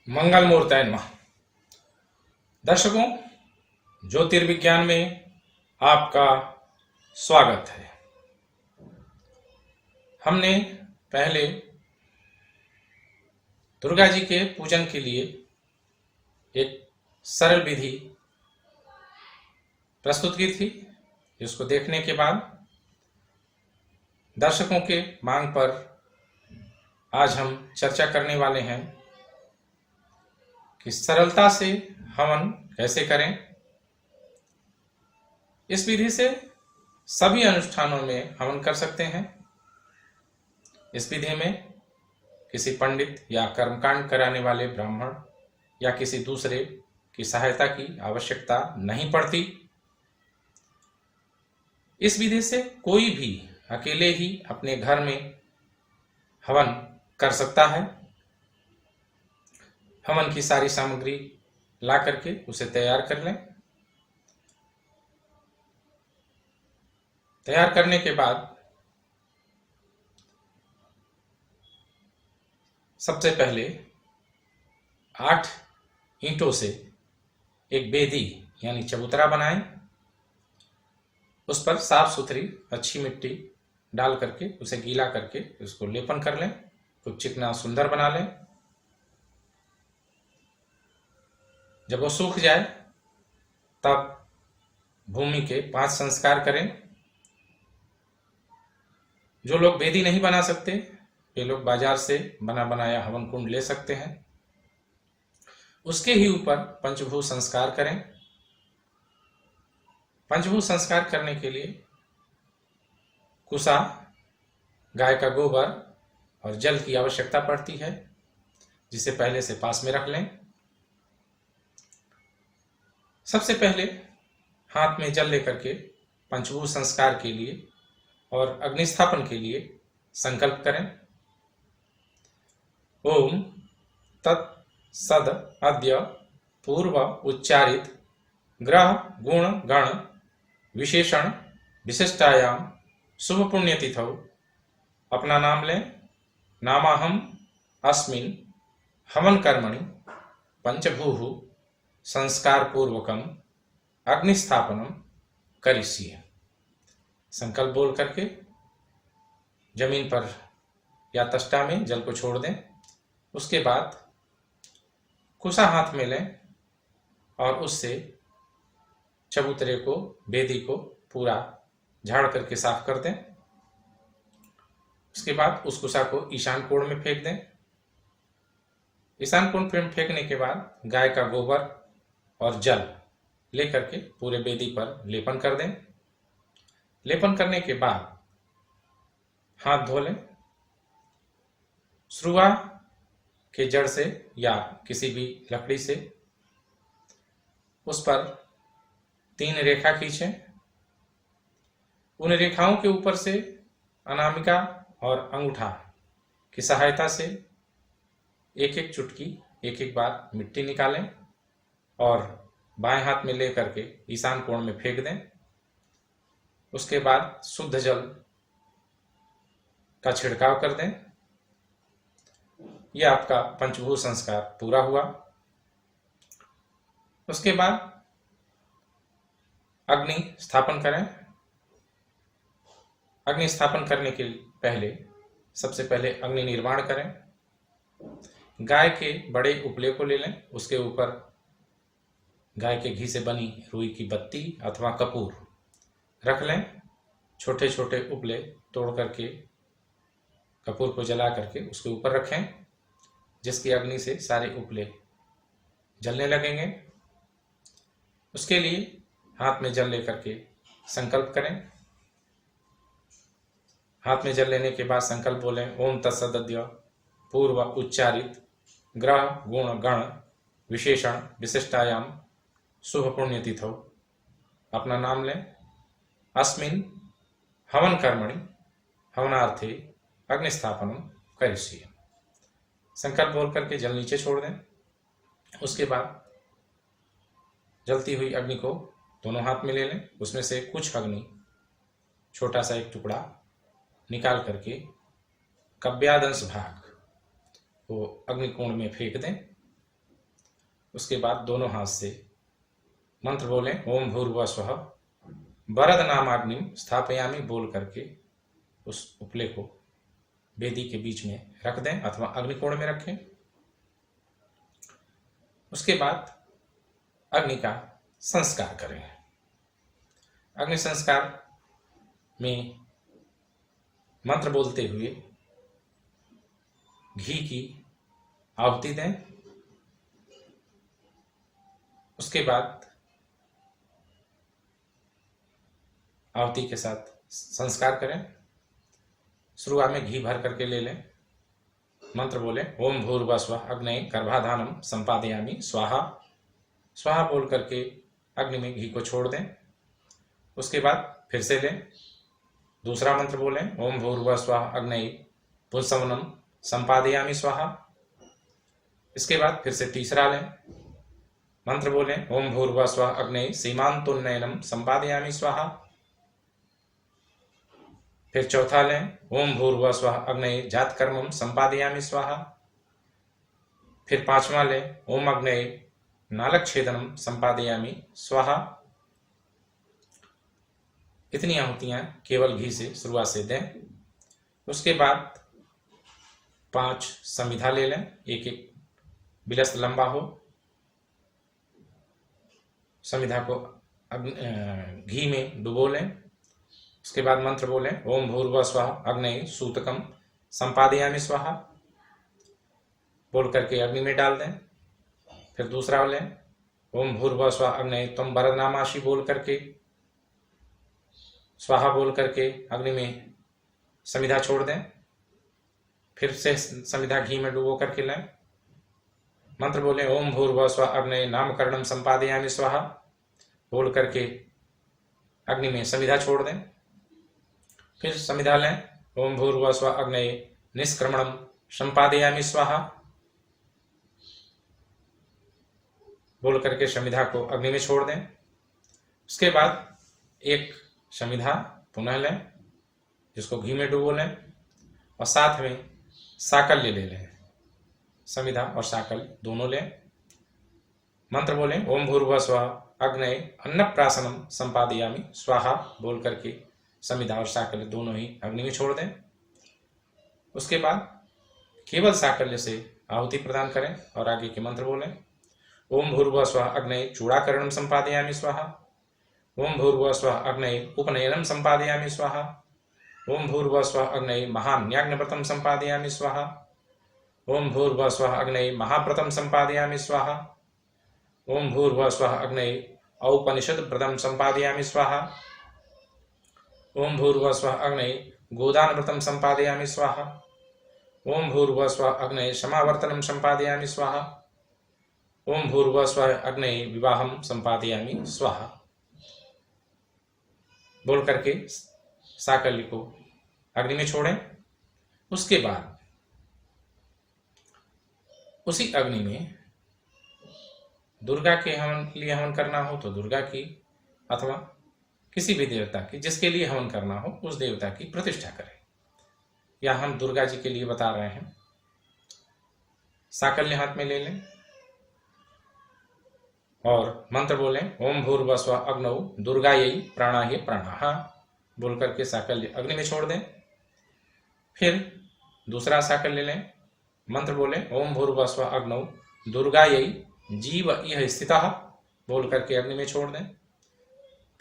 मंगल मूर्तये नमः। दर्शकों, ज्योतिर्विज्ञान में आपका स्वागत है। हमने पहले दुर्गा जी के पूजन के लिए एक सरल विधि प्रस्तुत की थी, जिसको देखने के बाद दर्शकों के मांग पर आज हम चर्चा करने वाले हैं कि सरलता से हवन कैसे करें। इस विधि से सभी अनुष्ठानों में हवन कर सकते हैं। इस विधि में किसी पंडित या कर्मकांड कराने वाले ब्राह्मण या किसी दूसरे की सहायता की आवश्यकता नहीं पड़ती। इस विधि से कोई भी अकेले ही अपने घर में हवन कर सकता है। हवन की सारी सामग्री ला करके उसे तैयार कर लें। तैयार करने के बाद सबसे पहले 8 ईंटों से एक बेदी यानी चबूतरा बनाएं। उस पर साफ सुथरी अच्छी मिट्टी डाल करके उसे गीला करके उसको लेपन कर लें, कुछ चिकना सुंदर बना लें। जब वो सूख जाए तब भूमि के 5 संस्कार करें। जो लोग वेदी नहीं बना सकते वे लोग बाजार से बना बनाया हवन कुंड ले सकते हैं। उसके ही ऊपर पंचभूत संस्कार करें। पंचभूत संस्कार करने के लिए कुसा, गाय का गोबर और जल की आवश्यकता पड़ती है, जिसे पहले से पास में रख लें। सबसे पहले हाथ में जल लेकर के पंचभूत संस्कार के लिए और अग्निस्थापन के लिए संकल्प करें। ओम तत्सद अद्य पूर्व उच्चारित ग्रह गुण गण विशेषण विशिष्टायाम शुभ पुण्यतिथौ अपना नाम लें। नामाहम अस्मिन् हवन कर्मणि पंचभूः संस्कार पूर्वकम अग्निस्थापनम करिष्ये। संकल्प बोल करके जमीन पर या तष्टा में जल को छोड़ दें। उसके बाद कुसा हाथ में लें और उससे चबूतरे को, बेदी को पूरा झाड़ करके साफ कर दें। उसके बाद उस कुसा को ईशान कोण में फेंक दें। ईशान कोण में फेंकने के बाद गाय का गोबर और जल लेकर के पूरे बेदी पर लेपन कर दें। लेपन करने के बाद हाथ धो लें। श्रुआ के जड़ से या किसी भी लकड़ी से उस पर 3 रेखा खींचें। उन रेखाओं के ऊपर से अनामिका और अंगूठा की सहायता से एक एक चुटकी एक एक बार मिट्टी निकालें और बाएं हाथ में लेकर के ईशान कोण में फेंक दें। उसके बाद शुद्ध जल का छिड़काव कर दें। यह आपका पंचभूत संस्कार पूरा हुआ। उसके बाद अग्नि स्थापन करें। अग्नि स्थापन करने के पहले सबसे पहले अग्नि निर्माण करें। गाय के बड़े उपले को ले लें। उसके ऊपर गाय के घी से बनी रुई की बत्ती अथवा कपूर रख लें। छोटे छोटे उपले तोड़ करके कपूर को जला करके उसके ऊपर रखें, जिसकी अग्नि से सारे उपले जलने लगेंगे। उसके लिए हाथ में जल लेकर के संकल्प करें। हाथ में जल लेने के बाद संकल्प बोलें। ओम तत्सद्य पूर्व उच्चारित ग्रह गुण गण विशेषण विशिष्टायाम शुभ पुण्यतिथौ अपना नाम लें। अस्मिन् हवन कर्मणि हवनार्थे अग्निस्थापनम करिष्ये। संकल्प बोल करके जल नीचे छोड़ दें। उसके बाद जलती हुई अग्नि को दोनों हाथ में ले लें। उसमें से कुछ अग्नि, छोटा सा एक टुकड़ा निकाल करके कव्यादंश भाग वो अग्निकुंड में फेंक दें। उसके बाद दोनों हाथ से मंत्र बोले, ओम भूर्भुवः स्वः वरद नामाग्निम स्थापयामि बोल करके उस उपले को वेदी के बीच में रख दें अथवा अग्निकोण में रखें। उसके बाद अग्नि का संस्कार करें। अग्नि संस्कार में मंत्र बोलते हुए घी की आहुति दें। उसके बाद आहुति के साथ संस्कार करें। शुरुआत में घी भर करके ले लें। मंत्र बोले, ओम भूर्भुवः स्वः अग्नये गर्भाधानम संपादयामि स्वाहा। स्वाहा बोल करके अग्नि में घी को छोड़ दें। उसके बाद फिर से लें। दूसरा मंत्र बोले, ओम भूर्भुवः स्वः अग्नये पुंसवनम संपादयामि स्वाहा। इसके बाद फिर से तीसरा लें। मंत्र बोले, ओम भूर्भुवः स्वः अग्नये सीमान्तोन्नयनम संपादयामि स्वाहा। फिर चौथा लें, ओम भूर्भुवः स्वः अग्नये जातकर्मम संपादयामि स्वाहा। फिर पांचवा लें, ओम अग्नये नालच्छेदनम संपादयामि स्वाहा। इतनी आहुतियां केवल घी से शुरुआत से दें। उसके बाद 5 समिधा ले लें, एक एक बिलस्त लंबा हो। समिधा को घी में डुबो लें। उसके बाद मंत्र बोलें, ओम भूर्भुवः स्वः अग्नये सूतकम संपादयामि स्वाहा बोल करके अग्नि में डाल दें। फिर दूसरा लें, ओम भूर्भुवः स्वः अग्नये त्वं वरदनामासि बोल करके स्वाहा बोल करके अग्नि में समिधा छोड़ दें। फिर से समिधा घी में डुबो करके लें। मंत्र बोले, ओम भूर्भुवः स्वः अग्नये नामकरणम संपादयामि स्वाहा बोल करके अग्नि में समिधा छोड़ दें। फिर समिधा लें, ओम भूर्भुवः स्वः अग्नये निष्क्रमणम संपादयामि स्वाहा बोल करके समिधा को अग्नि में छोड़ दें। उसके बाद एक समिधा पुनः लें, जिसको घी में डुबो लें और साथ में साकल्य ले लें। समिधा और साकल्य दोनों लें। मंत्र बोलें, ओम भूर्भुवः स्वः अग्नये अन्नप्राशनम संपादयामि स्वाहा बोल करके समिधा और साकल्य दोनों ही अग्नि में छोड़ दें। उसके बाद केवल साकल्य से आहुति प्रदान करें और आगे के मंत्र बोलें, ओम भूर्भुवः स्वः अग्नये चूड़ाकरणम संपादयामि स्वाहा। ओम भूर्भुवः स्वः अग्नये उपनयनम संपादयामि स्वाहा। ओम भूर्भुवः स्वः अग्नये महान्याग्नव्रतम संपादयामि स्वाहा। ओम भूर्भुवः स्वः अग्नये महाव्रतम संपादयामि स्वाहा। ओम भूर्भुवः स्वः अग्नये औपनिषद व्रतम संपादयामि स्वाहा। ओम भूर्भुवः स्वः अग्नये गोदान व्रतम संपादयामि स्वाहा। ओम भूर्भुवः स्वः अग्नये समावर्तनम संपादयामि स्वाहा। ओम भूर्भुवः स्वः अग्नये विवाहम संपादयामि स्वाहा बोल करके साकल्य को अग्नि में छोड़ें। उसके बाद उसी अग्नि में दुर्गा के हवन लिए हवन करना हो तो दुर्गा की, अथवा किसी भी देवता की जिसके लिए हवन करना हो उस देवता की प्रतिष्ठा करें। या हम दुर्गा जी के लिए बता रहे हैं। साकल्य हाथ में ले लें और मंत्र बोलें, ओम भूर्भुवः स्वः अग्नौ दुर्गायै प्राणाय प्राणाः बोल करके साकल्य अग्नि में छोड़ दें। फिर दूसरा साकल्य लें। मंत्र बोलें, ओम भूर्भुवः स्वः अग्नौ दुर्गायै जीव इह स्थितः बोल करके अग्नि में छोड़ दें।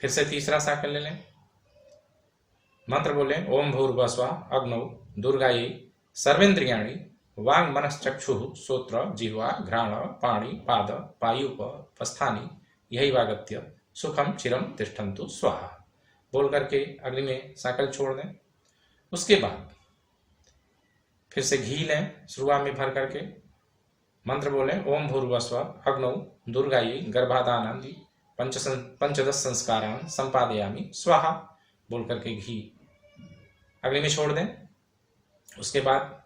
फिर से तीसरा साकल्य लें। मंत्र बोलें, ओम भूर्भुवः स्वः अग्नौ दुर्गायै सर्वेन्द्रियाणि वांग मनश्चक्षुः श्रोत्र जिह्वा घ्राण पाणि पाद पायुप पस्थानि यहैवागत्य सुखम चिरम तिष्ठन्तु स्वाहा बोल करके अग्नि में साकल छोड़ दें। उसके बाद फिर से घी लें शुरुआत में भर करके। मंत्र बोलें, ओम भूर्भुवः स्वः अग्नौ दुर्गायै गर्भाधानादि पंचदश संस्कारान् संपादयामि स्वाहा बोल करके घी अग्नि में छोड़ दें। उसके बाद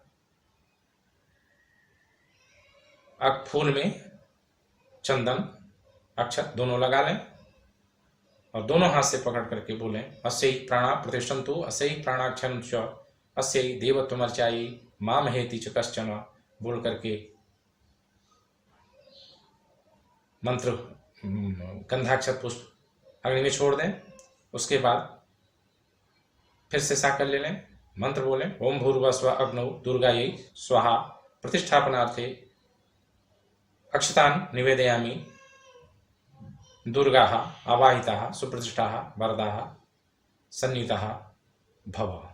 फूल में चंदन अक्षत दोनों लगा लें और दोनों हाथ से पकड़ करके बोलें, अस्यै प्राणा प्रतिष्ठन्तु अस्यै प्राणाक्षरं च अस्यै देवत्वमर्चायै मामहेति च कश्चन बोल करके मंत्र गंधाक्षत पुष्प अग्नि में छोड़ दें। उसके बाद फिर से साकल ले लें, मंत्र बोलें, ओम भूर्भुवस्सुवः अग्नौ दुर्गायै स्वाहा प्रतिष्ठापनार्थे अक्षतान् निवेदयामि, दुर्गाः आवाहिताः सुप्रतिष्ठाः वरदाः सन्नीताः भव।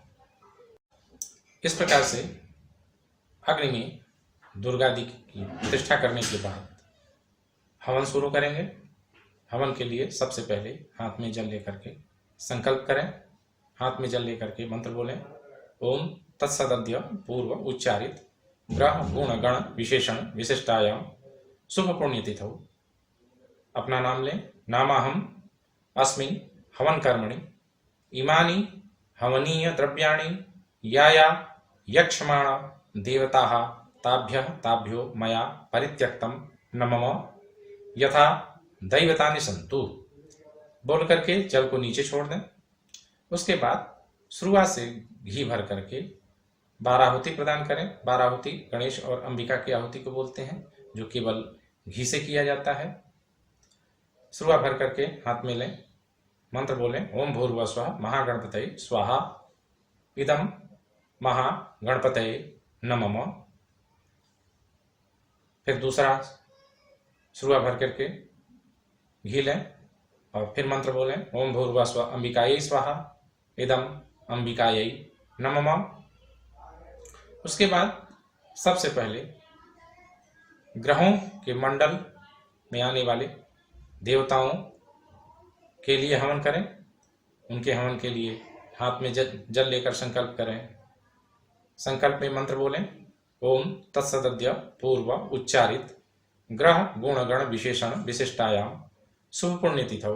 इस प्रकार से अग्नि में दुर्गा दी की प्रतिष्ठा करने के बाद हवन शुरू करेंगे। हवन के लिए सबसे पहले हाथ में जल लेकर के संकल्प करें। हाथ में जल लेकर के मंत्र बोलें, ओम तत्सदद्य पूर्व उच्चारित ग्रह गुण गण विशेषण विशिष्टायाम शुभ पुण्यतिथौ। अपना नाम लें। नामाहम अस्मिन् हवन कर्मणि इमानि हवनीय द्रव्याणि या यक्षमाणा देवताः ताभ्यो मया परित्यक्तम न मम यथा दैवतानि सन्तु। बोल करके जल को नीचे छोड़ दें। उसके बाद शुरुआत से घी भर करके 12 आहुति प्रदान करें। 12 आहुति गणेश और अंबिका की आहुति को बोलते हैं, जो केवल घी से किया जाता है। शुरुआत भर करके हाथ में लें, मंत्र बोलें, ओम भूर्भुवस्सुवः महागणपतये स्वाहा इदम महागणपतये नमः। फिर दूसरा शुरुआत भर करके घी लें और फिर मंत्र बोलें, ओम भूर्भुवस्सुवः अंबिकायै स्वाहा इदम अंबिकायै नमः। उसके बाद सबसे पहले ग्रहों के मंडल में आने वाले देवताओं के लिए हवन करें। उनके हवन के लिए हाथ में जल लेकर संकल्प करें। संकल्प में मंत्र बोलें, ओम तत्सदद्य पूर्व उच्चारित ग्रह गुण गण विशेषण विशिष्टायाम शुभ पुण्यतिथौ।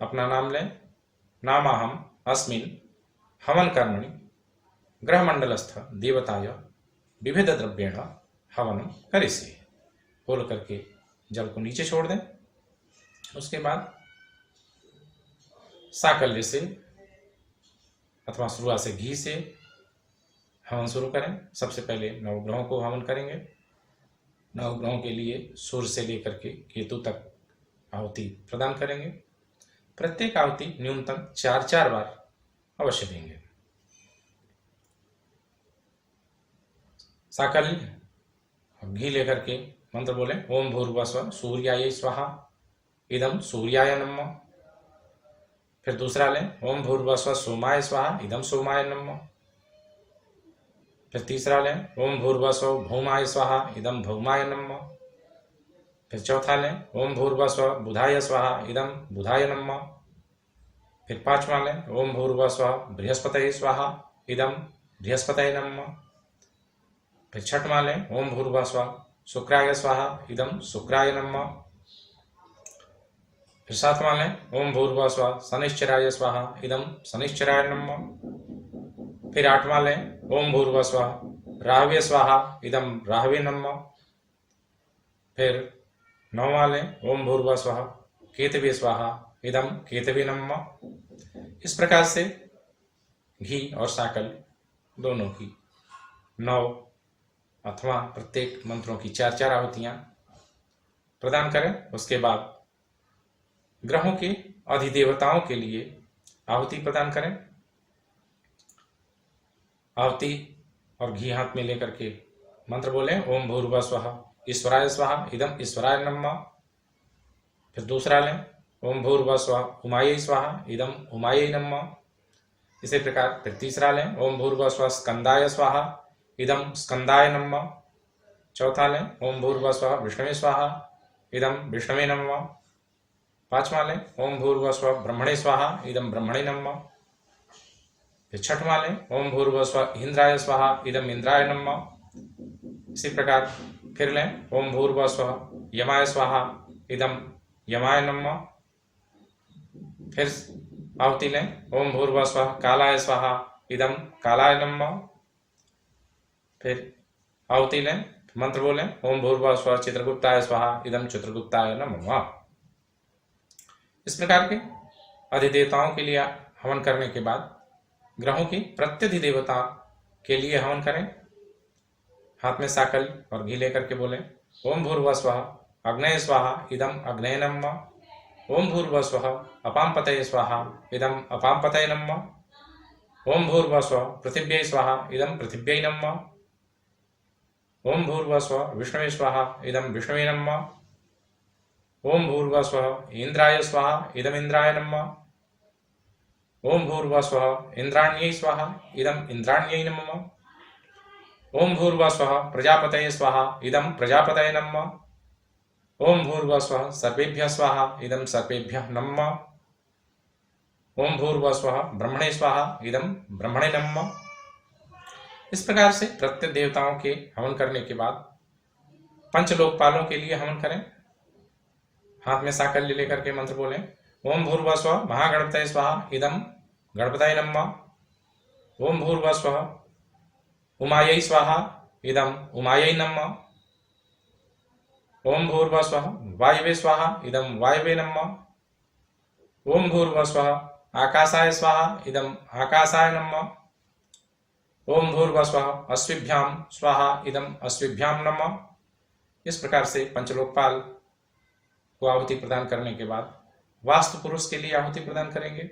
अपना नाम लें। नामाहम अस्मिन् हवन कर्मणि ग्रहमंडलस्थ देवताय विविध द्रव्येण हवनम करिष्ये। बोल करके जल को नीचे छोड़ दें। उसके बाद साकल्य से अथवा शुरुआत से घी से हवन शुरू करें। सबसे पहले नवग्रहों को हवन करेंगे। नवग्रहों के लिए सूर्य से लेकर के केतु तक आहुति प्रदान करेंगे। प्रत्येक आहुति न्यूनतम 4-4 बार अवश्य देंगे। साकल्य घी लेकर के मंत्र बोले, ओम भूर्भुवस्सुवः सूर्याय स्वाहा इदम सूर्याय नमः। फिर दूसरा लें, ओम भूर्भुवस्सुवः सोमाय स्वाहा इदम सोमाय नमः। फिर तीसरा लें, ओम भूर्भुवस्सुवः भौमाय स्वाहा इदम भौमाय नमः। फिर चौथा लें, ओम भूर्भुवस्सुवः बुधाय स्वाहा इदम बुधाय नमः। फिर पांचवा लें, ओम भूर्भुवस्सुवः बृहस्पतये स्वाहा इदम बृहस्पतये नमः। फिर छठवां लें, ओम भूर्भुवस्सुवः शुक्राय स्वाहा इदम शुक्राय नमः। फिर सातवां लें, ओम भूर्भुवस्सुवः शनिश्चराय स्वाहा इदम शनिश्चराय नमः। फिर आठवां लें, ओम भूर्भुवस्सुवः राहवे स्वाहा इदम राहवे नमः। फिर नौवां लें, ओम भूर्भुवस्सुवः केतवे स्वाहा इदम केतवे नमः। इस प्रकार से घी और साकल दोनों की 9 अथवा प्रत्येक मंत्रों की 4-4 आहुतियां प्रदान करें। उसके बाद ग्रहों के अधिदेवताओं के लिए आहुति प्रदान करें। आहुति और घी हाथ में लेकर के मंत्र बोलें, ओम भूर्भुवस्सुवः ईश्वराय स्वाहा इदम ईश्वराय नमः। फिर दूसरा लें, ओम भूर्भुवस्सुवः उमायै स्वाहा इदम उमायै नमः। इसी प्रकार फिर तीसरा लें, ओम भूर्भुवस्सुवः स्कंदाय स्वाहा इदम स्कंदाय नमः। चौथा लें, ओम भूर्भुवस्सुवः विष्णवे स्वाहा इदम विष्णवे नमः। पांचवां लें, ओम भूर्भुवस्सुवः ब्रह्मणे स्वाहा इदम ब्रह्मणे नमः। फिर छठवां लें, ओम भूर्भुवस्सुवः इंद्राय स्वाहा इदम इंद्राय नमः। इसी प्रकार फिर लें, ओम भूर्भुवस्सुवः यमाय स्वाहा इदम यमाय नमः। फिर आहुति लें, ओम भूर्भुवस्सुवः कालाय स्वाहा इदम कालाय नमः। फिर आहुति लें, मंत्र बोलें, ओम भूर्भुवस्सुवः चित्रगुप्ताय स्वाहा इदम चित्रगुप्ताय नमः। इस प्रकार के अधिदेवताओं के लिए हवन करने के बाद ग्रहों की प्रत्यधिदेवता के लिए हवन करें। हाथ में साकल और घी लेकर के बोलें, ओम भूर्भुवस्सुवः अग्नये स्वाहा इदम अग्नये नमः। ओम भूर्भुवस्वः अपांपतये स्वाहा इदम अपांपतये नमः। ओम भूर्भुवस्वः पृथिव्यै स्वाहा इदम पृथिव्यै नमः। ओम भूर्भुवस्वः विष्णवे स्वाहा इदम विष्णवे नमः। ओम भूर्भुवस्वः इंद्राय स्वाहा इदम इंद्राय नमः। ओम भूर्भुवस्वः इंद्राण्यै स्वाहा इदम इंद्राण्यै नमः। ओम भूर्भुवस्वः प्रजापतये स्वाहा इदम प्रजापतये नमः। ओम भूर्भुवस्वः सर्वेभ्यः स्वाहा इदम सर्वेभ्यः नमः। ओम भूर्भुवस्वः ब्रह्मणे स्वाहा इदम ब्रह्मणे नमः। इस प्रकार से प्रत्येक देवताओं के हवन करने के बाद पंचलोकपालों के लिए हवन करें। हाथ में साकल्य लेकर के मंत्र बोलें। ओम भूर्भुवस्वः महागणपतये स्वाहा इदम गणपतये नमः। ओम भूर्भुवस्वः उमायै स्वाहा इदम उमायै नमः। ओम भूर्भुवस्वः वायवे स्वाहा इदम वायवे नमः। ओम भूर्भुवस्वः आकाशाय स्वाहा इदम आकाशाय नमः। ओम भूर्भुवस्वः अश्विभ्यां स्वाहा इदम अश्विभ्यां नमः। इस प्रकार से पंचलोकपाल को आहुति प्रदान करने के बाद वास्तु पुरुष के लिए आहुति प्रदान करेंगे।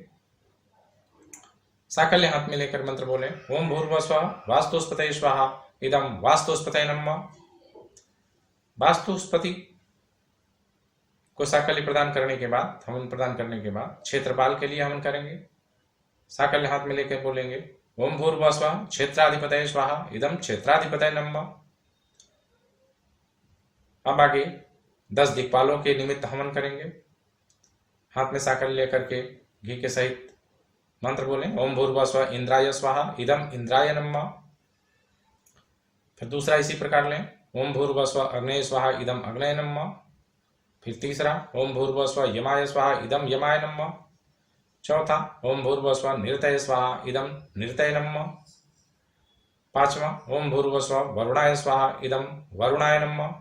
साकल्य हाथ में लेकर मंत्र बोले। ओम भूर्भुवस्वः वास्तुस्पतये स्वाहा इदम वास्तुस्पतये नमः। वास्तुस्पति को साकल्य प्रदान करने के बाद, हवन प्रदान करने के बाद क्षेत्रपाल के लिए हवन करेंगे। साकल्य हाथ में लेकर बोलेंगे। ओम भूर्भुवस्वः क्षेत्राधिपतये स्वाहा इदम क्षेत्राधिपतये नमः। अब आगे 10 दिक्पालों के निमित्त हवन करेंगे। हाथ में साकल्य लेकर के घी के सहित मंत्र बोलें। ओम भूर्भुवस्वः इंद्राय स्वाहा इदम इंद्राय नमः। फिर दूसरा इसी प्रकार लें। ओम भूर्भुवस्वः अग्नये स्वाहा इदम अग्नये नमः। फिर तीसरा ओम भूर्भुवस्वः यमाय स्वाहा इदम यमाय नमः। चौथा ओम भूर्भुवस्वः निरतये स्वाहा इदम निरतये नमः। पांचवा ओम भूर्भुवस्वः वरुणाय स्वाहा इदम वरुणाय नमः।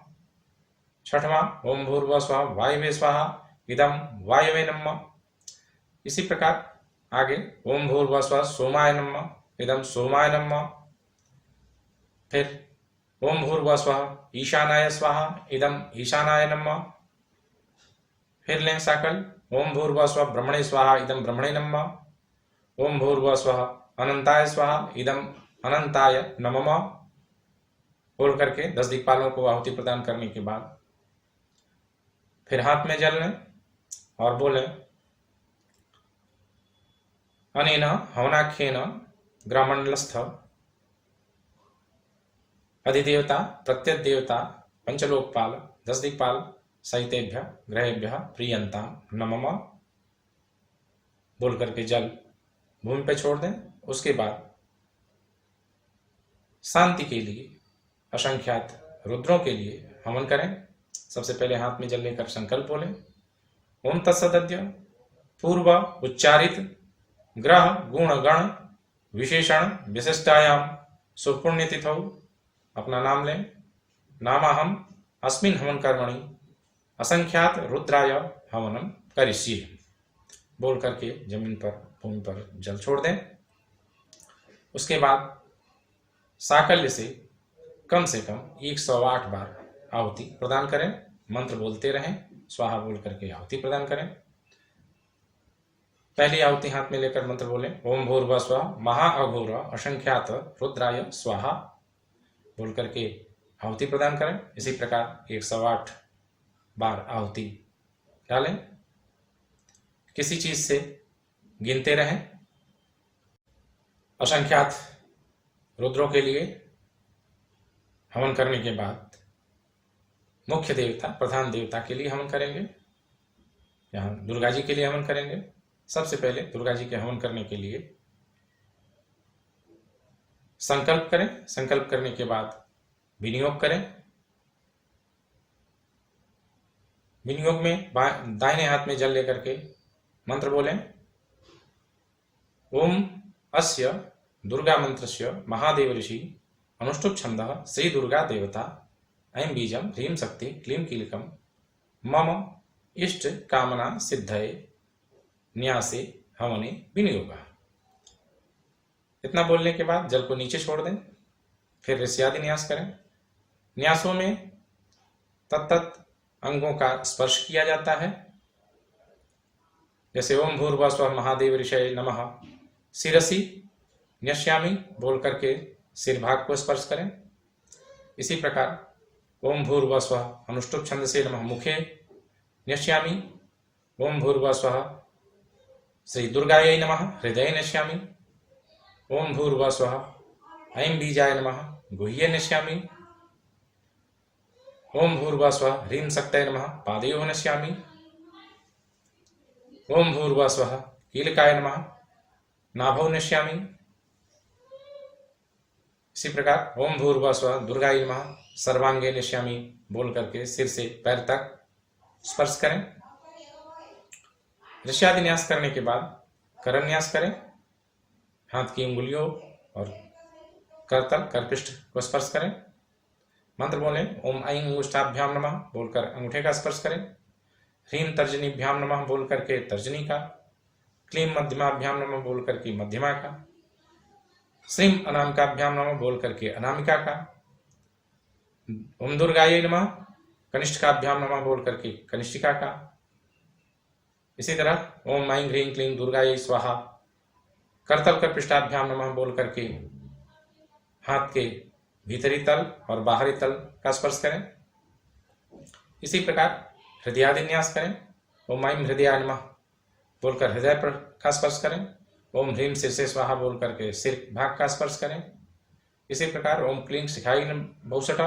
छठवां ओम भूर्भुवस्वः वायवे स्वाहा इदम वायवे नमः। इसी प्रकार आगे ओम भूर्भुवस्वः सोमाय नमः इदम सोमाय नमः। फिर ओम भूर्भुवस्वः ईशानाय स्वाहा इदम ईशानाय नमः। फिर लें साकल। ओम भूर्भुवस्वः ब्रह्मणे स्वाहा इदम ब्रह्मणे नमः। ओम भूर्भुवस्वः अनंताय स्वाहा इदम अनंताय नमः। बोल करके 10 दिक्पालों को आहुति प्रदान करने के बाद फिर हाथ में जल लें और बोले। अनेन हवनाख्येन ग्रहमंडलस्थ अधिदेवता प्रत्येक देवता पंचलोकपाल 10 दिक्पाल सहितेभ्य ग्रहेभ्य प्रियंता नमः बोल करके जल भूमि पर छोड़ दें। उसके बाद शांति के लिए असंख्यात रुद्रों के लिए हवन करें। सबसे पहले हाथ में जल लेकर संकल्प बोले। ओम तत्सदद्य पूर्व उच्चारित ग्रह गुण गण विशेषण विशिष्टायाम सुपुण्य तिथौ अपना नाम लें। नामाहम अस्मिन् हवन कर्मणि असंख्यात रुद्राय हवनम करिष्ये बोल करके जमीन पर भूमि पर जल छोड़ दें। उसके बाद साकल्य से कम 108 बार आहुति प्रदान करें। मंत्र बोलते रहें, स्वाहा बोल करके आहुति प्रदान करें। पहली आहुति हाथ में लेकर मंत्र बोले। ओम भूर्भुवस्वः महाअघोर असंख्यात रुद्राय स्वाहा बोल करके आहुति प्रदान करें। इसी प्रकार 108 बार आहुति डालें। किसी चीज से गिनते रहें। असंख्यात रुद्रों के लिए हवन करने के बाद मुख्य देवता प्रधान देवता के लिए हवन करेंगे। यहाँ दुर्गा जी के लिए हवन करेंगे। सबसे पहले दुर्गा जी के हवन करने के लिए संकल्प करें। संकल्प करने के बाद विनियोग करें। विनियोग में दाहिने हाथ में जल लेकर के मंत्र बोलें। ओम अस्य दुर्गा मंत्रस्य महादेव ऋषि अनुष्टुप छंदः श्री दुर्गा देवता ऐं बीजम ह्रीं शक्ति क्लीं कीलकम मम इष्ट कामना सिद्धये न्यासे हवने विनियोग। इतना बोलने के बाद जल को नीचे छोड़ दें। फिर ऋष्यादि न्यास करें। न्यासों में तत्त अंगों का स्पर्श किया जाता है। जैसे ओम भूर्भुवः स्वः महादेव ऋषये नमः, शिरसि न्यस्यामि बोल करके सिर भाग को स्पर्श करें। इसी प्रकार ओम भूर्भुवः स्वः अनुष्टुप छंद से नमः मुखे न्यस्यामि, ओम भूर्भुवः स्वः श्री दुर्गायै नमः हृदये नश्यामि, ओम भूर्भुवः स्वः ऐं बीजाय नमः गुह्ये नश्यामि, ओम भूर्भुवः स्वः ह्रीं शक्तये नमः पादयोः नश्यामि, ओम भूर्भुवः स्वः कीलकाय नमः नाभौ नश्यामि। इसी प्रकार ओम भूर्भुवः स्वः दुर्गायै नमः सर्वांगे नश्यामि बोल करके सिर से पैर तक स्पर्श करें। ऋष्यादि न्यास करने के बाद करन न्यास करें। हाथ की उंगलियों और करतल करपृष्ठ को स्पर्श करें। मंत्र बोलें ओम ऐं अंगुष्ठाभ्याम नमः बोलकर अंगूठे का स्पर्श करें। ह्रीं तर्जनीभ्याम नमः बोल करके तर्जनी का, क्लीं मध्यमाभ्याम नमः बोल करके मध्यमा का, श्रीं अनामिकाभ्याम नमः बोल करके अनामिका का, ओम दुर्गायै नमः कनिष्ठिकाभ्याम नमः बोल करके कनिष्ठिका का। इसी तरह ओम ऐं ह्रीं क्लीं दुर्गायै स्वाहा करतल करपृष्ठाभ्याम नमः बोल करके हाथ के भीतरी तल और बाहरी तल का स्पर्श करें। इसी प्रकार हृदयादि न्यास करें। ओम ऐं हृदयाय नमः बोलकर हृदय पर का स्पर्श करें। ओम ह्रीं शीर्षे स्वाहा बोल करके सिर भाग का स्पर्श करें। इसी प्रकार ओम क्लीं शिखाय बहुसठ,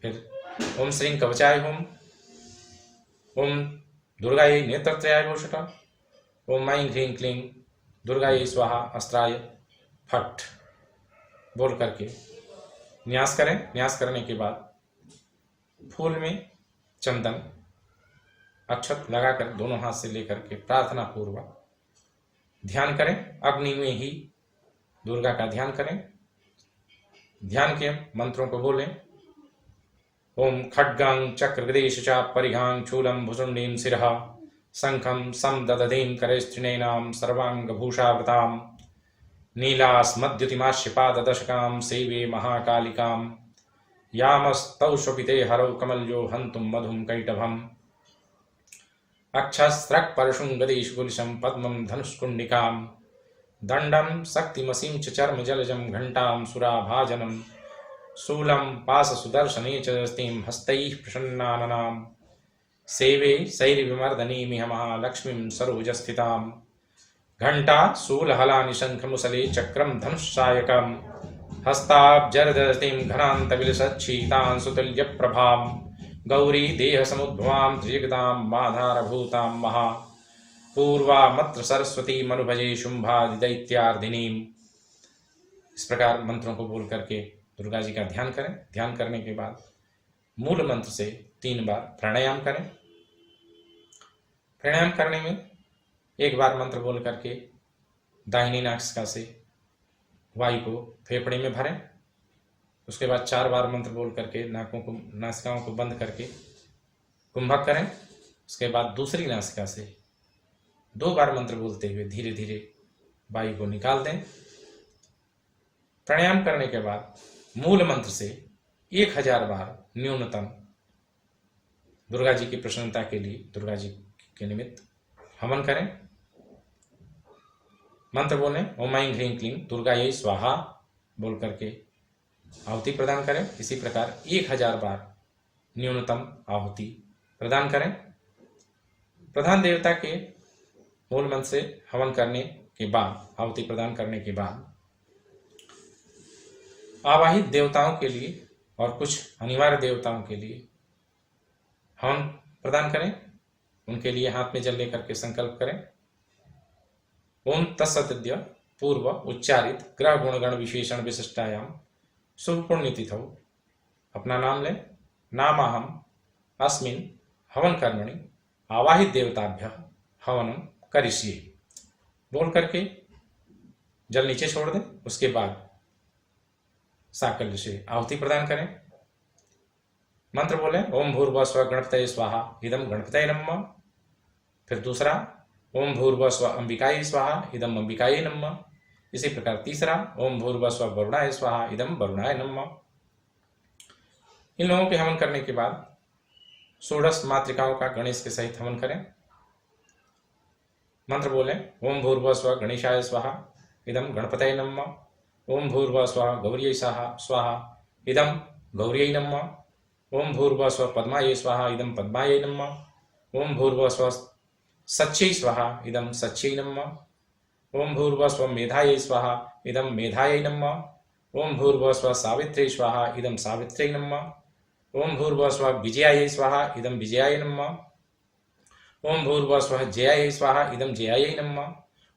फिर ओम श्रीं कवचाय होम, ओम दुर्गायै नेत्रत्रयाय बहुसठ, ओम ऐं ह्रीं क्लीं दुर्गायै स्वाहा अस्त्राय फट बोल करके न्यास करें। न्यास करने के बाद फूल में चंदन अक्षत लगाकर दोनों हाथ से लेकर के प्रार्थना पूर्वक ध्यान करें। अग्नि में ही दुर्गा का ध्यान करें। ध्यान के मंत्रों को बोलें। ओम खड्गां चक्र गदेश चाप परिघां चूलम भुजुंडीं शिरः शंखं सम ददधीं करैस्त्रिनैनां सर्वांगभूषावृतां नीलास्मद्युतिमाश्यपाददशकां सेवे महाकालिकां यामस्तौ शोभिते हरौ कमल्यो हन्तुं मधुं कैटभम् अक्षस्रक् परशुं गदेश गुलिशं पद्मं धनुष्कुण्डिकां दण्डं शक्तिमसीं च चर्म जलजं घण्टां सुराभाजनं शूलं पाशसुदर्शने च स्तीं हस्तैः प्रसन्नाननां सेवे शैर्विमर्दनीमिह महालक्ष्मीं सरोजस्थितां घंटा शूलहलानि शंखमुसले चक्रम धनुषायकम् हस्ताब्जरदतीं घनान्तविलसच्छीतां सुतुल्यप्रभां गौरी देहसमुद्भवां त्रिजगतां माधारभूतां महा पूर्वामत्र सरस्वती मनुभजे शुंभादिदैत्यार्दिनीम्। इस प्रकार मंत्रों को बोल करके दुर्गा जी का ध्यान करें। ध्यान करने के बाद मूल मंत्र से 3 बार प्राणायाम करें। प्राणायाम करने में एक बार मंत्र बोल करके दाहिनी नासिका से वायु को फेफड़े में भरें। उसके बाद 4 बार मंत्र बोल करके नासिकाओं को बंद करके कुंभक करें। उसके बाद दूसरी नासिका से 2 बार मंत्र बोलते हुए धीरे धीरे वायु को निकाल दें। प्राणायाम करने के बाद मूल मंत्र से 1000 बार न्यूनतम दुर्गा जी की प्रसन्नता के लिए, दुर्गा जी के निमित्त हवन करें। मंत्र बोलें ओम ऐं ह्रीं क्लीं दुर्गायै स्वाहा बोल करके आहुति प्रदान करें। इसी प्रकार 1000 बार न्यूनतम आहुति प्रदान करें। प्रधान देवता के मूल मंत्र से हवन करने के बाद, आहुति प्रदान करने के बाद आवाहित देवताओं के लिए और कुछ अनिवार्य देवताओं के लिए हवन प्रदान करें। उनके लिए हाथ में जल लेकर के संकल्प करें। ओम तत्सद्य पूर्व उच्चारित ग्रह गुण गण विशेषण विशिष्टायाम शुभ पुण्यतिथौ अपना नाम लें। नामाहम अस्मिन् हवन कर्मणि आवाहित देवताभ्य हवनम करिष्ये बोल करके जल नीचे छोड़ दें। उसके बाद साकल्य से आहुति प्रदान करें। मंत्र बोले ओम भूर्भुवः स्वः गणपतये स्वाहा इदम गणपतये नमः। फिर दूसरा ओम भूर्भुवः स्वः अंबिकायै स्वाहा इदम अंबिकायै नमः। इसी प्रकार तीसरा ओम भूर्भुवः स्वः वरुणाय स्वाहा इदम वरुणाय नमः। इन लोगों के हवन करने के बाद षोडश मातृकाओं का गणेश के सहित हवन करें। मंत्र बोलें, ओम भूर्भुवः स्वः गणेशाय स्वाहा इदं गणपतये नमः। ओम भूर्भुवः स्वः गौर्यै स्वाहा इदं गौर्यै नमः। ओम भूर्भुवः स्वः पद्मायै स्वाहा इदं पद्मायै नमः। ओम भूर्भुवः स्वः सच्यै स्वाहा इदं सच्यै नमः। ओम भूर्भुवः स्वः मेधायै स्वाहा इदं मेधायै नमः। ओम भूर्भुवः स्वः सावित्र्यै स्वाहा इदं सावित्र्यै नमः। ओम भूर्भुवः स्वः विजयायै स्वाहा इदं विजयाय नमः। ओम भूर्भुवः स्वः जयायै स्वाहा इदं जयायै नमः।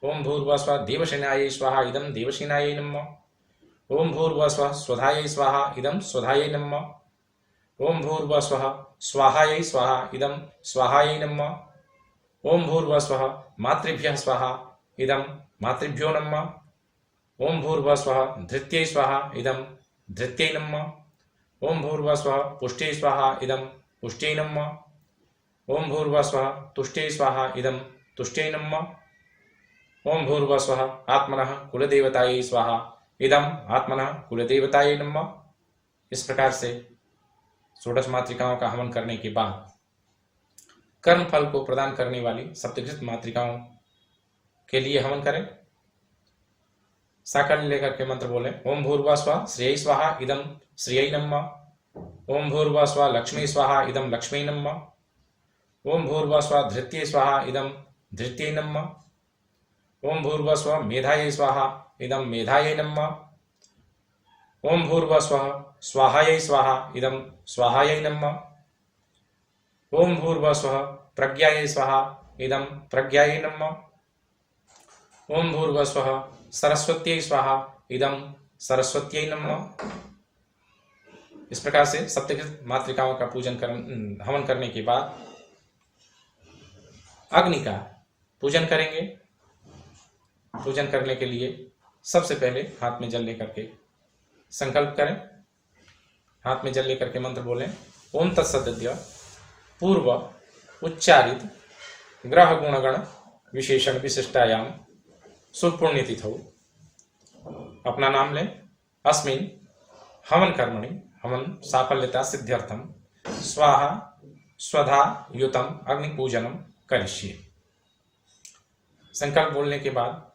ओम भूर्भुवः स्वः देवसेनायै स्वाहा इदं देवसेनायै नमः। ओम भूर्भुवः स्वः स्वधायै स्वाहा इदं स्वधायै नमः। ओम भूर्भुवः स्वः स्वाहायै स्वाहा इदं स्वाहायै नमः। ओम भूर्भुवः स्वः मातृभ्यः स्वाहा इदं मातृभ्यो नमः। ओम भूर्भुवः स्वः धृत्यै स्वाहा इदं धृत्यै नमः। ओम भूर्भुवः स्वः पुष्ट्यै स्वाहा इदं पुष्ट्यै नमः। ओम भूर्भुवः स्वः तुष्ट्यै स्वाहा इदं तुष्ट्यै नमः। ओम भूर्भुवः स्वः आत्मनः कुलदेवतायै स्वाहा इदं आत्मनः कुलदेवतायै नमः। इस प्रकार से षोडश मातृकाओं का हवन करने के बाद कर्म फल को प्रदान करने वाली सप्तघृत मातृकाओं के लिए हवन करें। साकल्य लेकर के मंत्र बोले, ओम भूर्भुवः स्वः श्रेयै स्वाहा इदं श्रेयै नमः। ओम भूर्भुवः स्वः लक्ष्मी स्वाहा इदं लक्ष्मी नमः। ओम भूर्भुवः स्वः धृत्यै स्वाहा इदं धृत्यै नमः। ओम भूर्भुवः स्वः मेधायै स्वाहा इदं मेधायै नमः। ओम भूर्भुवः स्वः स्वाहायै स्वाहा इदं स्वाहायै नमः। ओम भूर्भुवः स्वः प्रज्ञायै स्वाहा इदं प्रज्ञायै नमः। ओम भूर्भुवः स्वः सरस्वत्यै स्वाहा इदं सरस्वत्यै नमः। इस प्रकार से सप्तघृत मातृकाओं का हवन करने के बाद अग्नि का पूजन करेंगे। पूजन करने के लिए सबसे पहले हाथ में जल लेकर के संकल्प करें। हाथ में जल लेकर के मंत्र बोलें, ओम तत्सद्य पूर्व उच्चारित ग्रह गुणगण विशेषण विशिष्टायाम शुभ पुण्यतिथौ अपना नाम लें। अस्मिन् हवन कर्मणि हवन साफल्यता सिद्ध्यर्थम स्वाहा स्वधा युतम अग्नि पूजनम करिष्ये। संकल्प बोलने के बाद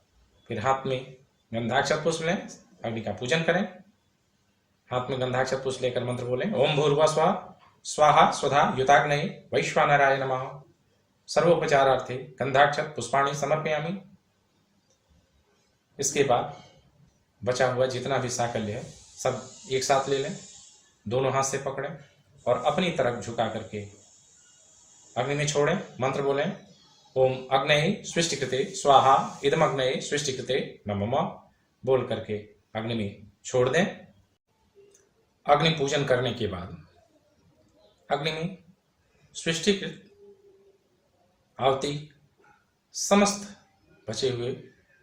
फिर हाथ में गंधाक्षर पुष्प लें, अग्नि का पूजन करें। हाथ में गंधाक्षर पुष्प लेकर मंत्र बोलें, ओम भूर्भुवः स्वः स्वाहा स्वधा युताग्नये वैश्वानराय नमः। सर्वोपचारार्थे गंधाक्षर पुष्पाणि समर्पयामि। इसके बाद बचा हुआ जितना भी साकल्य है सब एक साथ ले लें, दोनों हाथ से पकड़ें और अपनी तरफ झुका करके अग्नि में छोड़ें। मंत्र बोलें, ओम अग्नये सृष्टिकृते स्वाहा इदम अग्नये सृष्टिकृते नमः बोल करके अग्नि में छोड़ दें। अग्नि पूजन करने के बाद अग्नि में सृष्टिकृत आहुति समस्त बचे हुए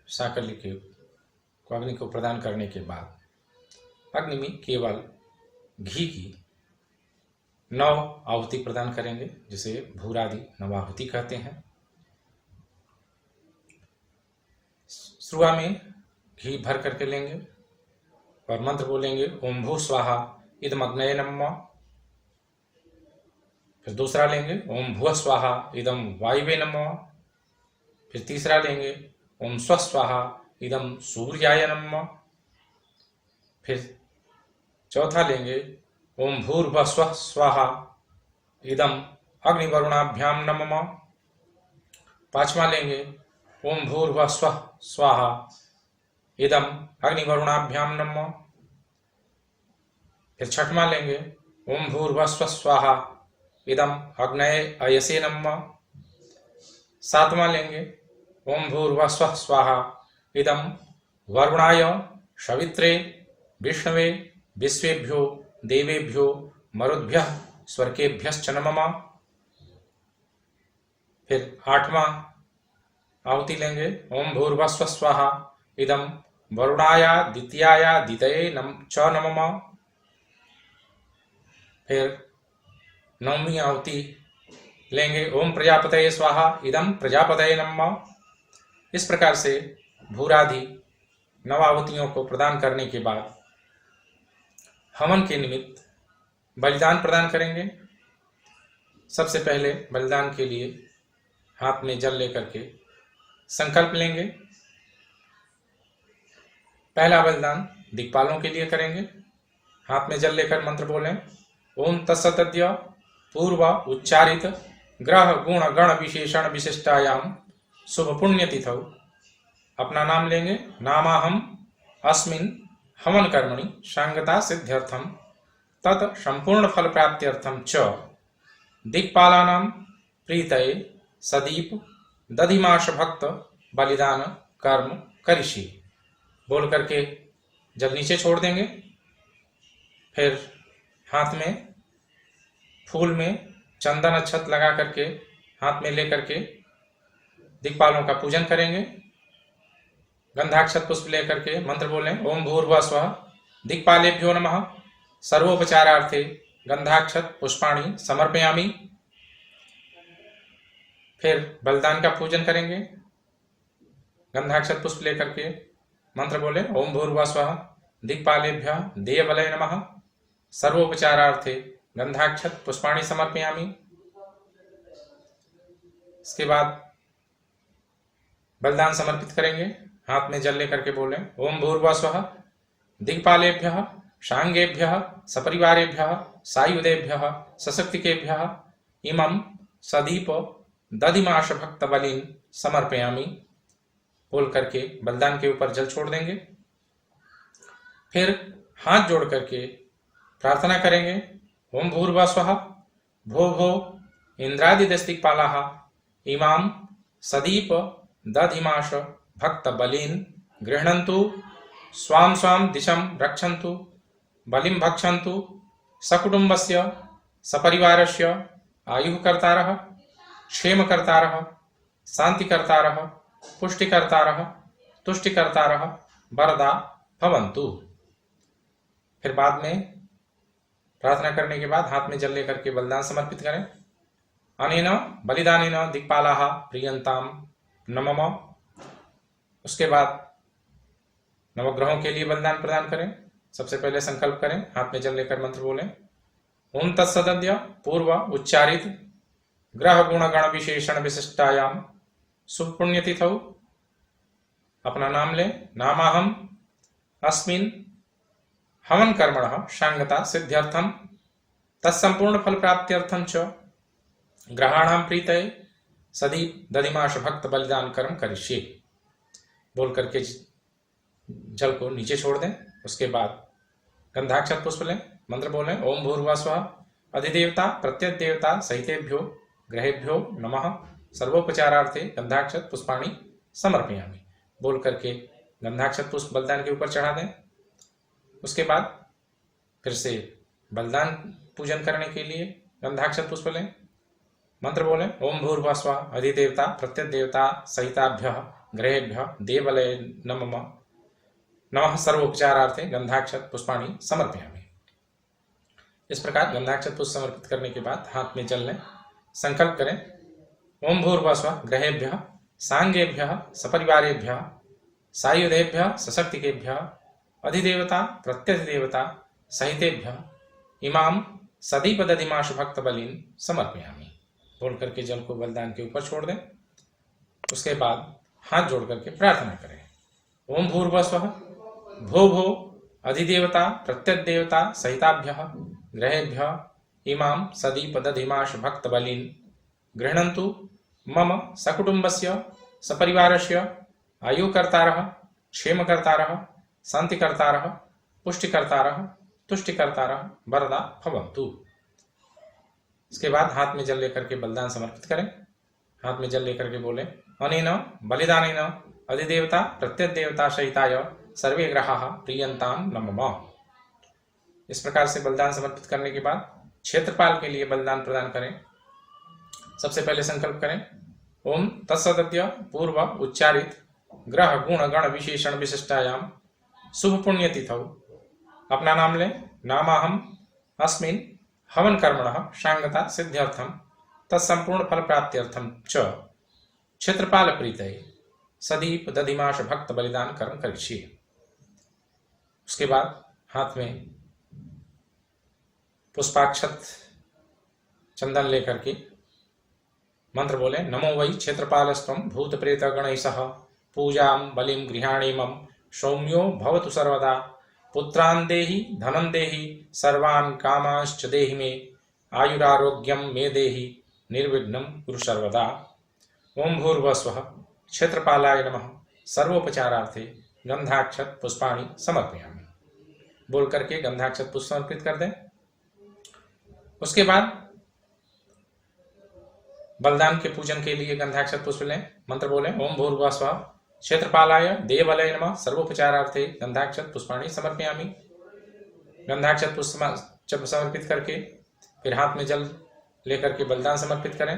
साकल्य के अग्नि को प्रदान करने के बाद अग्नि में केवल घी की 9 आहुति प्रदान करेंगे, जिसे भूरादि नवाहुति कहते हैं। शुरुआ में घी भर करके लेंगे और मंत्र बोलेंगे, ओम भू स्वाहा इदम अग्नये नमः। फिर दूसरा लेंगे, ओम भुवः स्वाहा इदम वायुवे नमः। फिर तीसरा लेंगे, ओम स्वः स्वाहा इदम सूर्याय नमः। फिर चौथा लेंगे, ओम भूर्भुवः स्वः स्वाहा इदम अग्निवरुणाभ्याम नमः। पांचवा लेंगे, ओम भूर्भुवः स्वः स्वाहा इदम अग्निवरुणाभ्याम नमः। फिर छठवां लेंगे, ओम भूर्भुवः स्वः स्वाहा इदम अग्नये अयसे नमः। सातवां लेंगे, ओम भूर्भुवः स्वः स्वाहा इदम वरुणाय सवित्रे विष्णवे विश्वेभ्यो देवेभ्यो मरुद्भ्यः स्वर्गेभ्यश्च नमः। फिर आठवां आहुति लेंगे, ओम भूर्भुवः स्वः स्वाहा इदम वरुणाय द्वितीयाय द्वितये च नमः। फिर नवमी आहुति लेंगे, ओम प्रजापतये स्वाहा इदम प्रजापतये नमः। इस प्रकार से भूरादि 9 आहुतियों को प्रदान करने के बाद हवन के निमित्त बलिदान प्रदान करेंगे। सबसे पहले बलिदान के लिए हाथ में जल लेकर के संकल्प लेंगे। पहला बलिदान दिक्पालों के लिए करेंगे। हाथ में जल लेकर मंत्र बोलें, ओम तत्सद्य पूर्व उच्चारित ग्रह गुण गण विशेषण विशिष्टायाम शुभ पुण्य तिथौ। अपना नाम लेंगे। नामाहम अस्मिन् हवन कर्मणि सांगता सिद्ध्यर्थम तत् संपूर्ण फल प्राप्त्यर्थम च दिक्पालानां प्रीतये सदीप दधिमाश भक्त बलिदान कर्म करिष्ये। बोल करके जल नीचे छोड़ देंगे। फिर हाथ में फूल में चंदन अक्षत लगा करके हाथ में लेकर के दिक्पालों का पूजन करेंगे। गंधाक्षत पुष्प लेकर के मंत्र बोलें, ओम भूर्भुवः स्वः दिक्पालेभ्यो नमः सर्वोपचारार्थे गंधाक्षत पुष्पाणि समर्पयामि। फिर बलिदान का पूजन करेंगे। गंधाक्षत पुष्प लेकर के मंत्र बोले, ओम भूर्भुवः स्वः दिक्पालेभ्यः देवबलये नमः सर्वोपचारार्थे गंधाक्षत पुष्पाणि समर्पयामि। इसके बाद बलिदान समर्पित करेंगे। हाथ में जल लेकर के बोले, ओम भूर्भुवः स्वः दिक्पालेभ्यः शांगेभ्यः सपरिवारेभ्यः सायुधेभ्यः सशक्तिकेभ्यः इमं सदीप दधिमाश भक्त बलिन समर्पयामि। बोल करके बलिदान के ऊपर जल छोड़ देंगे। फिर हाथ जोड़ करके प्रार्थना करेंगे, ओम भूर्भुवः स्वः भो भो इंद्रादिदस्तिक्पालाः इमां सदीप दधिमाश भक्त बलिन गृह्णन्तु स्वां स्वां दिशं रक्षन्तु बलिं भक्षन्तु सकुटुम्बस्य सपरिवारस्य आयुःकर्तारः क्षेमकर्तारः शान्तिकर्तारः पुष्टिकर्तारः तुष्टिकर्तारः वरदा भवन्तु। फिर बाद में प्रार्थना करने के बाद हाथ में जल लेकर के बलिदान समर्पित करें। अनेन बलिदानेन दिक्पालाः प्रियंताम नमम। उसके बाद नवग्रहों के लिए बलिदान प्रदान करें। सबसे पहले संकल्प करें। हाथ में जल लेकर मंत्र बोलें, ओम तत्सद्य पूर्व उच्चारित ग्रह गुण गण विशेषण विशिष्टायाम शुभ पुण्य तिथौ। अपना नाम लें। नामाहम अस्मिन् हवन कर्मणः सांगता सिद्ध्यर्थम तत्संपूर्ण फल प्राप्त्यर्थम च ग्रहाणां प्रीतये सदीप दधिमाश भक्त बलिदान कर्म करिष्ये। बोल करके जल को नीचे छोड़ दें। उसके बाद गंधाक्षत पुष्प लें। मंत्र बोलें, ओम भूर्भुवः स्वः अधिदेवता प्रत्यदेवता सहितेभ्यो ग्रहेभ्यो नमः सर्वोपचारार्थे गंधाक्षत पुष्पाणि समर्पयामि। बोल करके गंधाक्षत पुष्प बलिदान के ऊपर चढ़ा दें। उसके बाद फिर से बलिदान पूजन करने के लिए गंधाक्षत पुष्प लें। मंत्र बोलें, ओम भूर्भुवः स्वः अधिदेवता प्रत्यदेवता सहिताभ्यः ग्रहेभ्यः देवबलये नमः सर्वोपचारार्थे गंधाक्षत पुष्पाणि समर्पयामि। इस प्रकार गंधाक्षत पुष्प समर्पित करने के बाद हाथ में जल लें। संकल्प करें, ओम भूर्भुवः स्वः ग्रहेभ्यः सांगेभ्यः सपरिवारेभ्यः सायुधेभ्यः सशक्तिकेभ्यः अधिदेवता प्रत्यधिदेवता सहितेभ्यः इमां सदीप दधिमाश भक्त बलिन समर्पयामि। बोल करके जल को बलिदान के ऊपर छोड़ दें। उसके बाद हाथ जोड़ करके प्रार्थना करें, ओम भूर्भुवः स्वः भो भो अधिदेवता प्रत्यदेवता सहिताभ्यः ग्रहेभ्यः इमां सदीप दधिमाश भक्त बलिन गृह्णन्तु मम सकुटुम्बस्य सपरिवारस्य आयुकर्तारः क्षेमकर्तारः शान्तिकर्तारः पुष्टिकर्तारः तुष्टिकर्तारः वरदा भवन्तु। इसके बाद हाथ में जल लेकर के बलिदान समर्पित करें। हाथ में जल लेकर के बोले, अनेन बलिदानेन अधिदेवता प्रत्यदेवता सहिताय सर्वे ग्रहाः प्रियंताम नमः। इस प्रकार से बलिदान समर्पित करने के बाद क्षेत्रपाल के लिए बलिदान प्रदान करें। सबसे पहले संकल्प करें, ओम तत्सद्य पूर्व उच्चारित ग्रह गुण गण विशेषण विशिष्टायाम शुभ पुण्य तिथौ। अपना नाम लें। नामाहम अस्मिन् हवन कर्मणः सांगता सिद्ध्यर्थम तत्संपूर्ण फल प्राप्त्यर्थम च क्षेत्रपाल प्रीतये सदीप दधिमाश भक्त बलिदान कर्म करिष्ये। उसके बाद हाथ में पुष्पाक्षत चंदन लेकर के मंत्र बोले, नमो वै क्षेत्रपालस्त्वं भूत प्रेत गणैः सह पूजां बलिं गृहाणि मम सौम्यो भवतु सर्वदा पुत्रान् देहि धनं देहि सर्वान् कामांश्च देहि मे आयुरारोग्यं मे देहि निर्विघ्नं कुरु सर्वदा। ओम भूर्भुवस्वः क्षेत्रपालाय नमः सर्वोपचारार्थे गंधाक्षत पुष्पाणि समर्पयामि। बोल करके गंधाक्षत पुष्प समर्पित कर दें। उसके बाद बलिदान के पूजन के लिए गंधाक्षत पुष्प लें। मंत्र बोले, ओम भूर्भुवस्वः क्षेत्रपालाय देवलय नमः सर्वोपचारार्थे गंधाक्षत पुष्पाणि समर्पयामि। गंधाक्षत पुष्प समर्पित करके फिर हाथ में जल लेकर के बलिदान समर्पित करें।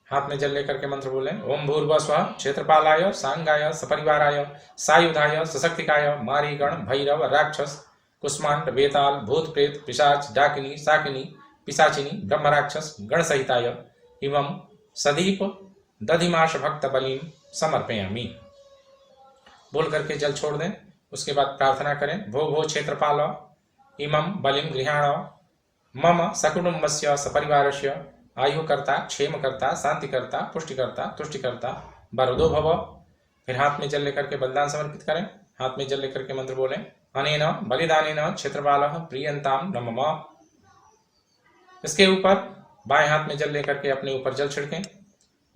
हाथ में जल लेकर के मंत्र बोले, ओम भूर्भुवस्वः क्षेत्रपालाय सांगाय सपरिवाराय सायुधाय सशक्तिकाय मारीगण भैरव राक्षस कुष्मांड बेताल भूत प्रेत पिशाच डाकिनी साकिनी पिशाचिनी ब्रह्म राक्षस गण सहिताय एवं सदीप दधिमाश भक्त बलिं समर्पयामि। बोल करके जल छोड़ दें। उसके बाद प्रार्थना करें, भो भो क्षेत्रपाल इमं बलिं गृहाण मम सकुटुंबस्य सपरिवारस्य आयुकर्ता क्षेमकर्ता शांतिकर्ता पुष्टिकर्ता तुष्टिकर्ता वरदो भव। फिर हाथ में जल लेकर के बलिदान समर्पित करें। हाथ में जल लेकर के मंत्र बोले, अनेन बलिदानेन क्षेत्रपालः प्रियंताम न मम। इसके ऊपर बाएं हाथ में जल लेकर के अपने ऊपर जल छिड़कें।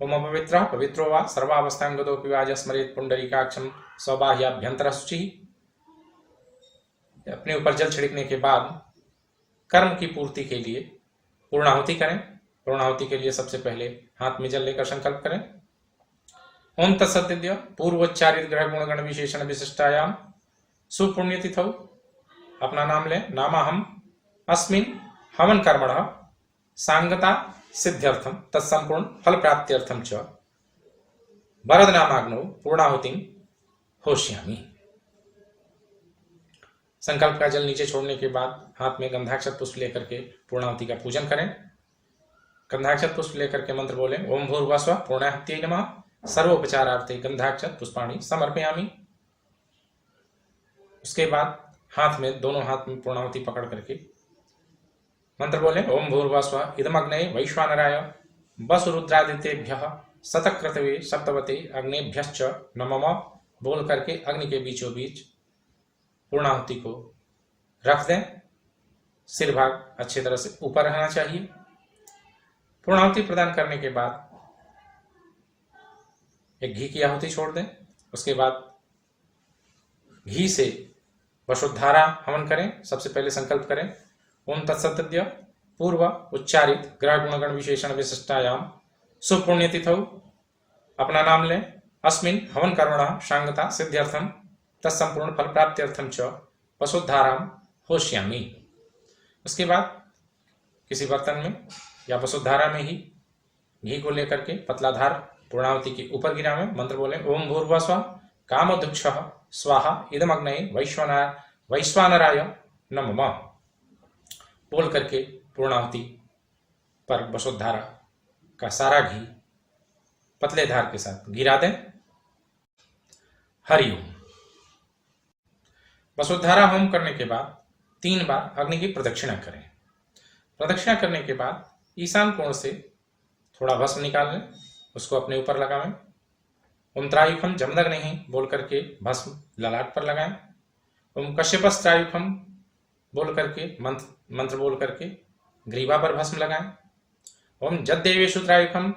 ओम पवित्र पवित्रो वा सर्वावस्थांगतोऽपि वाज स्मरेत् पुंडरीकाक्षं स्वबाह्याभ्यंतर शुचिः। अपने ऊपर जल छिड़कने के बाद कर्म की पूर्ति के लिए पूर्णाहुति करें। पूर्णाहुति के लिए सबसे पहले हाथ में जल लेकर संकल्प करें। ओम तत्सदिद्य पूर्वोच्चारित ग्रह गुण गण विशेषण विशिष्टायाम सुपुण्यतिथौ अपना नाम लें। नामाहम अस्मिन् हवन कर्मणः सांगता सिद्ध्यर्थम तत्संपूर्ण फल प्राप्त्यर्थम च वरद नामाग्नौ पूर्णाहुतिं होष्यामि। संकल्प का जल नीचे छोड़ने के बाद हाथ में गंधाक्षत पुष्प लेकर के पूर्णाहुति का पूजन करें। गंधाक्षत पुष्प लेकर के मंत्र बोले, ओम भूर्भुवस्वः पूर्णाहुत्यै नमः सर्वोपचारार्थे गंधाक्षत पुष्पाणि समर्पयामि। उसके बाद हाथ में दोनों हाथ में पूर्णाहुति पकड़ करके मंत्र बोले, ओम भूर्भुवस्वः इदमग्नये वैश्वानराय वसुरुद्रादित्येभ्यः शतक्रतवे सप्तवते अग्नेभ्यश्च नमः। बोल करके अग्नि के बीचों बीच पूर्णाहुति को रख दें। सिर भाग अच्छी तरह से ऊपर रहना चाहिए। पूर्णाहुति प्रदान करने के बाद एक घी की आहुति छोड़ दें। उसके बाद घी से वसुधारा हवन करें। सबसे पहले संकल्प करें, ओम तत्सदिद्य पूर्व उच्चारित ग्रह गुणगण विशेषण विशिष्टायाम सुपुण्यतिथौ अपना नाम लें। अस्मिन् हवन कर्मणः सांगता सिद्ध्यर्थम तत्संपूर्ण फल प्राप्त्यर्थम च वसुधाराम होष्यामि। उसके बाद किसी बर्तन में या वसुधारा में ही घी को लेकर के पतला धार पूर्णाहुति के ऊपर गिरावें। मंत्र बोले, ओम भूर्भुवस्वः कामोदक्षः स्वाहा इदमग्नये वैश्वानराय नमः। बोल करके पूर्णाहुति पर वसुधारा का सारा घी पतले धार के साथ गिरा दें। हरिओम। वसुधारा होम करने के बाद 3 बार अग्नि की प्रदक्षिणा करें। प्रदक्षिणा करने के बाद ईशान कोण से थोड़ा भस्म निकाल लें, उसको अपने ऊपर लगाएं। ओम त्रायुखम जमदग्नेहि बोल करके भस्म ललाट पर लगाएं। ओम कश्यपस्त्रायुखम बोल करके मंत्र बोल करके ग्रीवा पर भस्म लगाएं। ओम जद्देवेषु त्रायुखम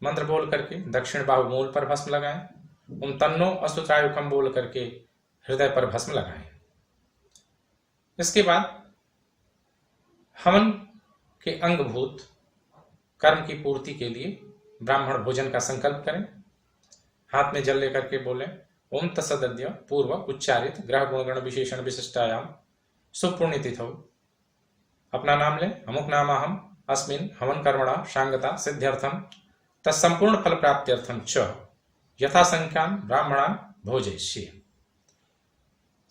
मंत्र बोल करके दक्षिण बाहुमूल पर भस्म लगाएं। ओम तन्नो अस्तु त्रायुखम बोल करके हृदय पर भस्म लगाएं। इसके बाद हवन के अंगभूत कर्म की पूर्ति के लिए ब्राह्मण भोजन का संकल्प करें। हाथ में जल लेकर के बोले, ओम तत्सदिद्य पूर्व उच्चारित ग्रह गुणगण विशेषण विशिष्टायाम सुपुण्यतिथौ अपना नाम लें। अमुक नामाहम अस्मिन् हवन कर्मणः सांगता सिद्ध्यर्थम तत्संपूर्ण फल प्राप्त्यर्थम च यथा संख्यान ब्राह्मणान भोजयिष्ये।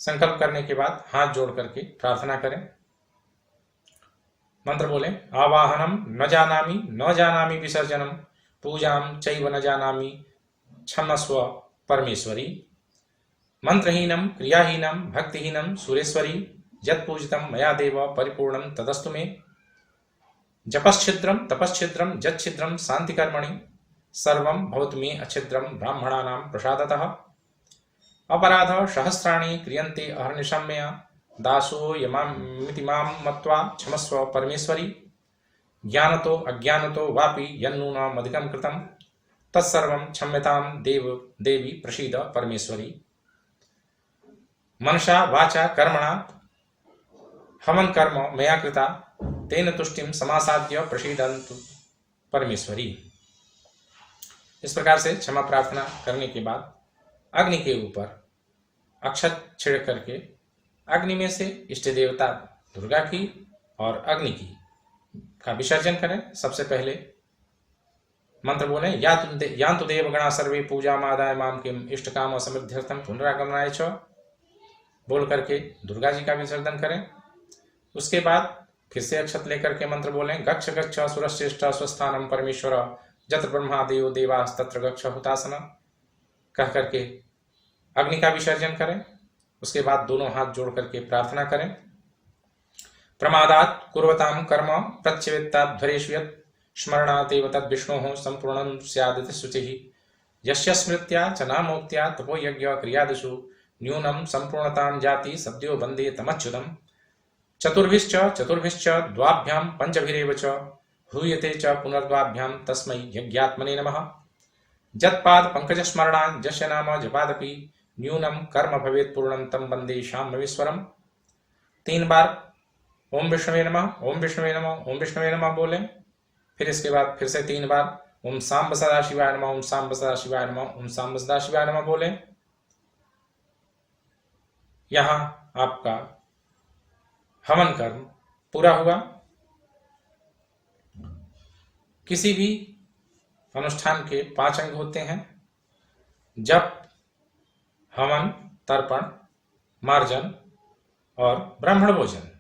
संकल्प करने के बाद हाथ जोड़ करके प्रार्थना करें। मंत्र बोले, आवाहनम न जानामि विसर्जनम पूजाम चैव न जानामि क्षमस्व परमेश्वरी। मंत्रहीनम क्रियाहीनम भक्तिहीनम सुरेश्वरी यत् पूजितम मया देव परिपूर्णम तदस्तु मे। जपश्छिद्रम तपश्छिद्रम जच्छिद्रम शांति कर्मणि सर्वं भवतु मे अच्छिद्रम ब्राह्मणानां प्रसादतः। अपराध सहस्राणि क्रियन्ते अहर्निशं मया दासो यमामिति मां मत्वा क्षमस्व परमेश्वरी। ज्ञानतो अज्ञानतो वापि यन्नूनमधिकं कृतं तत्सर्वं क्षम्यतां देवी प्रसीद परमेश्वरी। मनसा वाचा कर्मणा हवन कर्म मया कृता तेन तुष्टिम समासाद्य प्रसीदन्तु परमेश्वरी। इस प्रकार से क्षमा प्रार्थना करने के बाद अग्नि के ऊपर अक्षत छिड़क करके अग्नि में से इष्ट देवता दुर्गा की और अग्नि की का विसर्जन करें। सबसे पहले मंत्र बोले यान्तु देवगणा सर्वे पूजा मादाय माम किम इष्ट काम समृद्ध्यर्थम पुनरागमनाय च बोल करके दुर्गा जी का विसर्जन करें। उसके बाद फिर से अक्षत लेकर के मंत्र बोलें गच्छ गच्छ सुरश्रेष्ठ स्वस्थानम परमेश्वर जत्र ब्रह्मा देव देवास्तत्र गच्छ हुतासन कह करके अग्नि का विसर्जन करें। उसके बाद दोनों हाथ जोड़ करके प्रार्थना करें। प्रमादात् कुर्वतां कर्म प्रत्यवेत्ताध्वरेषु यत् स्मरणात् एव तद् विष्णोः सम्पूर्णं स्यादिति शुचिः। यस्य स्मृत्या च नामोक्त्या तपो यज्ञ क्रियादिषु न्यूनं सम्पूर्णतां जाति सद्यो वन्दे तमच्युतम्। चतुर्भिश्च द्वाभ्यां पंचभिरेव च हूयते च पुनर्द्वाभ्यां तस्मै यज्ञात्मने नमः। जत्पाद पंकज स्मरणान् जस्य नाम जपादपि न्यूनं कर्म भवेत् पूर्णं तं वन्दे शाम्भवीश्वरम्। 3 बार ओम विष्णुवे नमः ओम विष्णुवे नमः ओम विष्णुवे नमः बोलें। फिर इसके बाद फिर से 3 बार ओम सांब सदाशिवाय नमः ओम सांब सदाशिवाय नमः ओम सांब सदाशिवाय नमः बोलें। यहाँ आपका हवन कर्म पूरा हुआ। किसी भी अनुष्ठान के 5 अंग होते हैं जप हवन तर्पण मार्जन और ब्राह्मण भोजन।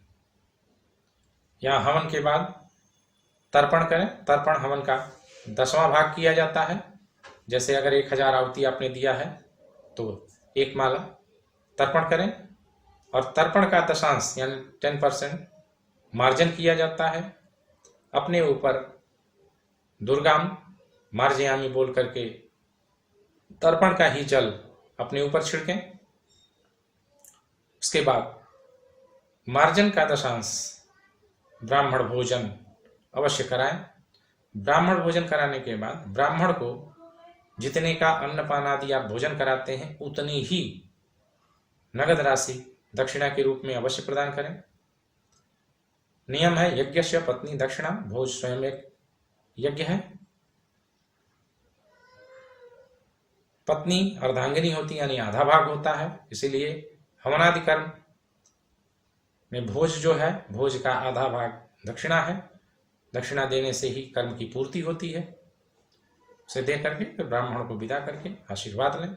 यहाँ हवन के बाद तर्पण करें। तर्पण हवन का 10वां भाग किया जाता है। जैसे अगर 1000 आहुति आपने दिया है तो 1 माला तर्पण करें और तर्पण का दशांश यानी 10% मार्जन किया जाता है। अपने ऊपर दुर्गाम मार्जयामी बोल करके तर्पण का ही जल अपने ऊपर छिड़कें। उसके बाद मार्जन का दशांश ब्राह्मण भोजन अवश्य कराएं। ब्राह्मण भोजन कराने के बाद ब्राह्मण को जितने का अन्नपान आदि आप भोजन कराते हैं उतनी ही नगद राशि दक्षिणा के रूप में अवश्य प्रदान करें। नियम है यज्ञस्य पत्नी दक्षिणा। भोज स्वयं एक यज्ञ है। पत्नी अर्धांगिनी होती यानी आधा भाग होता है। इसीलिए हवनादि कर्म में भोज जो है भोज का आधा भाग दक्षिणा है। दक्षिणा देने से ही कर्म की पूर्ति होती है। उसे दे करके फिर ब्राह्मण को विदा करके आशीर्वाद लें।